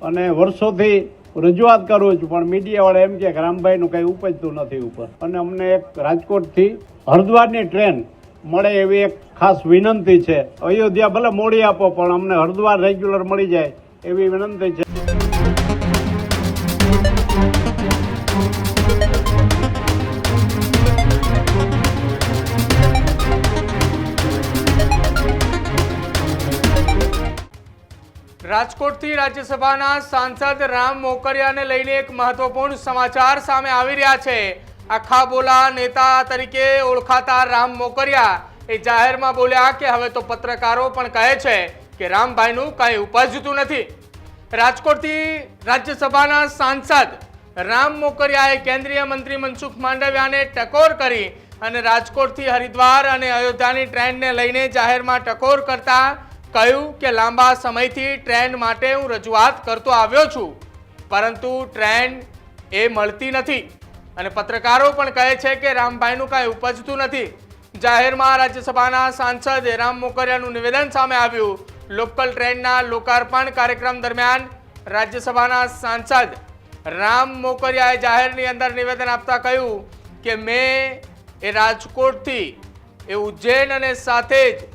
અને વર્ષોથી રજૂઆત કરું છું, પણ મીડિયાવાળા એમ કે રામભાઈનું કંઈ ઉપજતું નથી ઉપર. અને અમને એક રાજકોટથી હરિદ્વારની ટ્રેન મળે એવી એક ખાસ વિનંતી છે. અયોધ્યા ભલે મોડી આપો, પણ અમને હરિદ્વાર રેગ્યુલર મળી જાય એવી વિનંતી છે. રાજકોટથી રાજ્યસભાના સાંસદ રામ મોકરિયાને લઈને એક મહત્વપૂર્ણ સમાચાર સામે આવી રહ્યા છે. આખા બોલા નેતા તરીકે ઓળખાતા રામ મોકરિયા એ જાહેરમાં બોલ્યા કે હવે તો પત્રકારો પણ કહે છે કે રામભાઈનું કંઈ ઉપજતું નથી. રાજકોટથી રાજ્યસભાના સાંસદ રામ મોકરિયાએ કેન્દ્રીય મંત્રી મનસુખ માંડવિયાને ટકોર કરી અને રાજકોટથી હરિદ્વાર અને અયોધ્યાની ટ્રેનને લઈને જાહેરમાં ટકોર કરતા કહ્યું કે લાંબા સમયથી ટ્રેન માટે હું રજૂઆત કરતો આવ્યો છું, પરંતુ ટ્રેન એ મળતી નથી. અને પત્રકારો પણ કહે છે કે રામભાઈનું કાંઈ ઉપજતું નથી. જાહેરમાં રાજ્યસભાના સાંસદ રામ મોકરિયાનું નિવેદન સામે આવ્યું. લોકલ ટ્રેનના લોકાર્પણ કાર્યક્રમ દરમિયાન રાજ્યસભાના સાંસદ રામ મોકરિયાએ જાહેરની અંદર નિવેદન આપતા કહ્યું કે મેં એ રાજકોટથી એ ઉજ્જૈન અને સાથે જ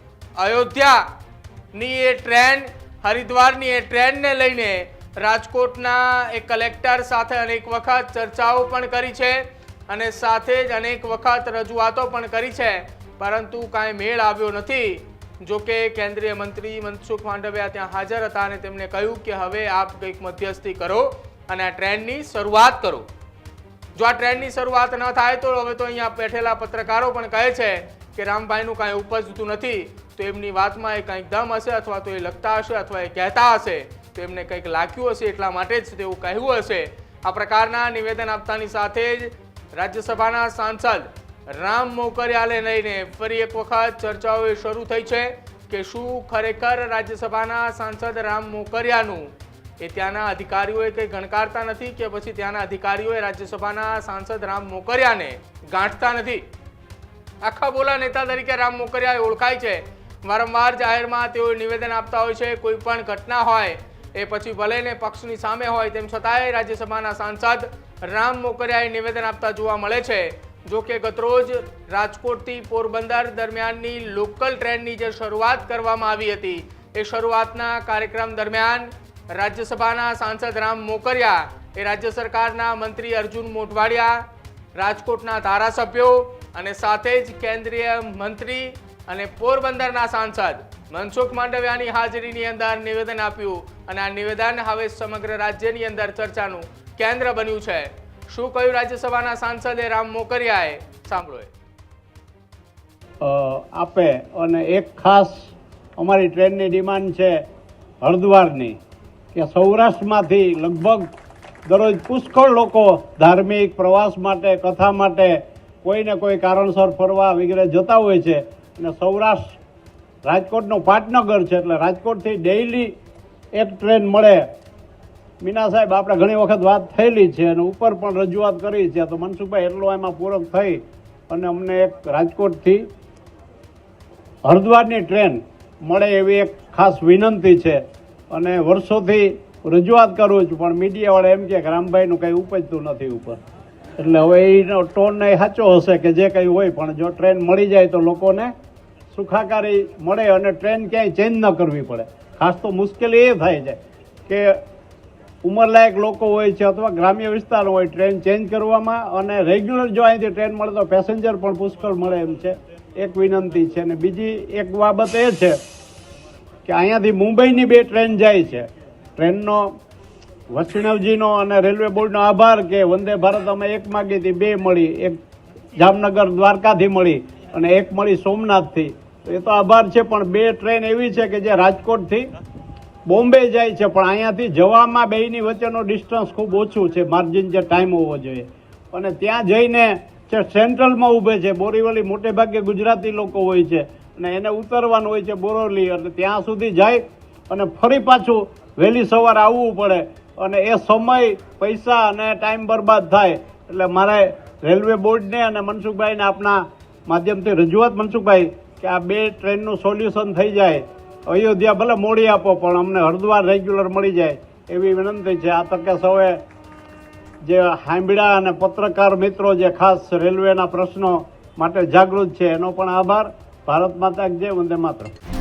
અયોધ્યા ની એ ટ્રેન હરિદ્વારની એ ટ્રેનને લઈને રાજકોટના એક કલેક્ટર સાથે અનેક વખત ચર્ચાઓ પણ કરી છે અને સાથે જ અનેક વખત રજૂઆતો પણ કરી છે, પરંતુ કાંઈ મેળ આવ્યો નથી. જો કે કેન્દ્રીય મંત્રી મનસુખ માંડવિયા ત્યાં હાજર હતા અને તેમણે કહ્યું કે હવે આપ કંઈક મધ્યસ્થી કરો અને આ ટ્રેનની શરૂઆત કરો. જો આ ટ્રેનની શરૂઆત ન થાય તો હવે તો અહીંયા બેઠેલા પત્રકારો પણ કહે છે કે રામભાઈનું કાંઈ ઉપજતું નથી. તો એમની વાતમાં એ કંઈક દમ હશે, અથવા તો એ લખતા હશે, અથવા એ કહેતા હશે, તો એમને કંઈક લાગ્યું હશે, એટલા માટે જ તેવું કહ્યું હશે. આ પ્રકારના નિવેદન આપતાની સાથે જ રાજ્યસભાના સાંસદ રામ મોકરિયાને લઈને ફરી એક વખત ચર્ચાઓ શરૂ થઈ છે કે શું ખરેખર રાજ્યસભાના સાંસદ રામ મોકરિયાનું એ ત્યાંના અધિકારીઓએ કંઈ ગણકારતા નથી કે પછી ત્યાંના અધિકારીઓએ રાજ્યસભાના સાંસદ રામ મોકરિયાને ગાંઠતા નથી. આખા બોલા નેતા તરીકે રામ મોકરિયા ઓળખાય છે. વારંવાર જાહેરમાં તેઓ નિવેદન આપતા હોય છે. કોઈ પણ ઘટના હોય એ પછી ભલે ને પક્ષની સામે હોય, તેમ છતાંય રાજ્યસભાના સાંસદ રામ મોકરિયાએ નિવેદન આપતા જોવા મળે છે. જો કે ગતરોજ રાજકોટથી પોરબંદર દરમિયાનની લોકલ ટ્રેનની જે શરૂઆત કરવામાં આવી હતી, એ શરૂઆતના કાર્યક્રમ દરમિયાન રાજ્યસભાના સાંસદ રામ મોકરિયા એ રાજ્ય સરકારના મંત્રી અર્જુન મોઢવાડિયા, રાજકોટના ધારાસભ્યો અને સાથે જ કેન્દ્રીય મંત્રી અને પોરબંદરના સાંસદ મનસુખ માંડવિયાની હાજરીની અંદર નિવેદન આપ્યું. અને આ નિવેદન હવે સમગ્ર રાજ્યની અંદર ચર્ચાનું કેન્દ્ર બન્યું છે. શું કહ્યું રાજ્યસભાના સાંસદે રામ મોકરિયાએ? સાંભળો. આપે અને એક ખાસ અમારી ટ્રેનની ડિમાન્ડ છે હરિદ્વારની, કે સૌરાષ્ટ્રમાંથી લગભગ દરરોજ પુષ્કળ લોકો ધાર્મિક પ્રવાસ માટે, કથા માટે, કોઈને કોઈ કારણસર ફરવા વગેરે જતા હોય છે. અને સૌરાષ્ટ્ર રાજકોટનું પાટનગર છે, એટલે રાજકોટથી ડેઇલી એક ટ્રેન મળે. મીના સાહેબ, આપણે ઘણી વખત વાત થયેલી છે અને ઉપર પણ રજૂઆત કરી છે. તો મનસુખભાઈ એટલો એમાં પૂરક થઈ અને અમને એક રાજકોટથી હરિદ્વારની ટ્રેન મળે એવી એક ખાસ વિનંતી છે. અને વર્ષોથી રજૂઆત કરું છું, પણ મીડિયાવાળા એમ કે રામભાઈનું કંઈ ઉપજતું નથી ઉપર. એટલે હવે એનો ટોન એ સાચો હશે કે જે કંઈ હોય, પણ જો ટ્રેન મળી જાય તો લોકોને સુખાકારી મળે અને ટ્રેન ક્યાંય ચેન્જ ન કરવી પડે. ખાસ તો મુશ્કેલી એ થાય છે કે ઉંમરલાયક લોકો હોય છે અથવા ગ્રામ્ય વિસ્તાર હોય, ટ્રેન ચેન્જ કરવામાં. અને રેગ્યુલર જો અહીંથી ટ્રેન મળે તો પેસેન્જર પણ પુષ્કળ મળે એમ છે. એક વિનંતી છે. અને બીજી એક બાબત એ છે કે અહીંયાથી મુંબઈની 2 ટ્રેન જાય છે. ટ્રેનનો વૈષ્ણવજીનો અને રેલવે બોર્ડનો આભાર કે વંદે ભારત અમે એક માગી હતી, 2 મળી. એક જામનગર દ્વારકાથી મળી અને એક મળી સોમનાથથી. તો એ તો આભાર છે, પણ 2 ટ્રેન એવી છે કે જે રાજકોટથી બોમ્બે જાય છે, પણ અહીંયાથી જવામાં બેયની વચ્ચેનો ડિસ્ટન્સ ખૂબ ઓછું છે. માર્જિન જે ટાઈમ હોવો જોઈએ. અને ત્યાં જઈને જે સેન્ટ્રલમાં ઊભે છે, બોરીવલી મોટે ભાગે ગુજરાતી લોકો હોય છે અને એને ઉતરવાનું હોય છે બોરોલી, અને ત્યાં સુધી જાય અને ફરી પાછું વહેલી સવારે આવવું પડે. અને એ સમય, પૈસા અને ટાઈમ બરબાદ થાય. એટલે મારે રેલવે બોર્ડને અને મનસુખભાઈને આપના માધ્યમથી રજૂઆત, મનસુખભાઈ, કે આ 2 ટ્રેનનું સોલ્યુશન થઈ જાય. અયોધ્યા ભલે મોડી આપો, પણ અમને હરિદ્વાર રેગ્યુલર મળી જાય એવી વિનંતી છે. આ તકે સૌએ જે સાંભળ્યા અને પત્રકાર મિત્રો જે ખાસ રેલવેના પ્રશ્નો માટે જાગૃત છે એનો પણ આભાર. ભારત માતા જય, વંદે માતરમ.